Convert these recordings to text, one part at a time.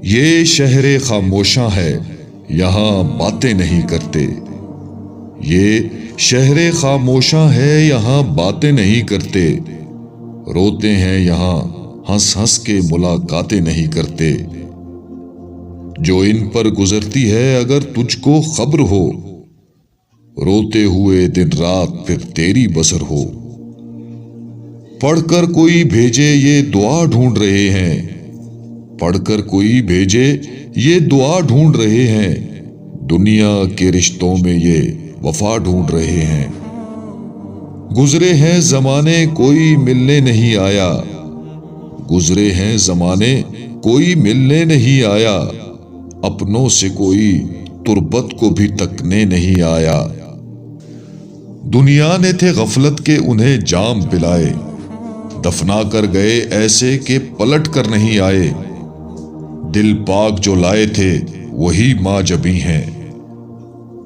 یہ شہر خاموشاں ہے یہاں باتیں نہیں کرتے، یہ شہر خاموشاں ہے یہاں باتیں نہیں کرتے، روتے ہیں یہاں ہنس ہنس کے ملاقاتیں نہیں کرتے۔ جو ان پر گزرتی ہے اگر تجھ کو خبر ہو، روتے ہوئے دن رات پھر تیری بسر ہو۔ پڑھ کر کوئی بھیجے یہ دعا ڈھونڈ رہے ہیں، پڑھ کر کوئی بھیجے یہ دعا ڈھونڈ رہے ہیں، دنیا کے رشتوں میں یہ وفا ڈھونڈ رہے ہیں۔ گزرے ہیں زمانے کوئی ملنے نہیں آیا، گزرے ہیں زمانے کوئی ملنے نہیں آیا، اپنوں سے کوئی تربت کو بھی تکنے نہیں آیا۔ دنیا نے تھے غفلت کے انہیں جام پلائے، دفنا کر گئے ایسے کہ پلٹ کر نہیں آئے۔ دل پاک جو لائے تھے وہی ماں جبیں ہیں،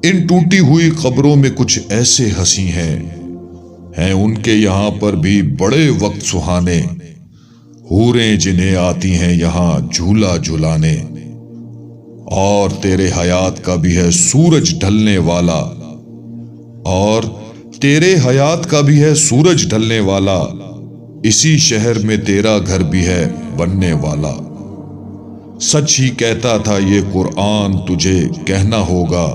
ان ٹوٹی ہوئی قبروں میں کچھ ایسے ہنسی ہیں ان کے یہاں پر بھی بڑے وقت سہانے، حوریں جنہیں آتی ہیں یہاں جھولا جھلانے۔ اور تیرے حیات کا بھی ہے سورج ڈھلنے والا، اور تیرے حیات کا بھی ہے سورج ڈھلنے والا، اسی شہر میں تیرا گھر بھی ہے بننے والا۔ سچ ہی کہتا تھا یہ قرآن تجھے کہنا ہوگا،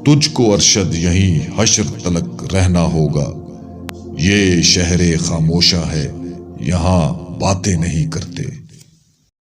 تجھ کو ارشد یہیں حشر تلک رہنا ہوگا۔ یہ شہر خاموشاں ہے یہاں باتیں نہیں کرتے۔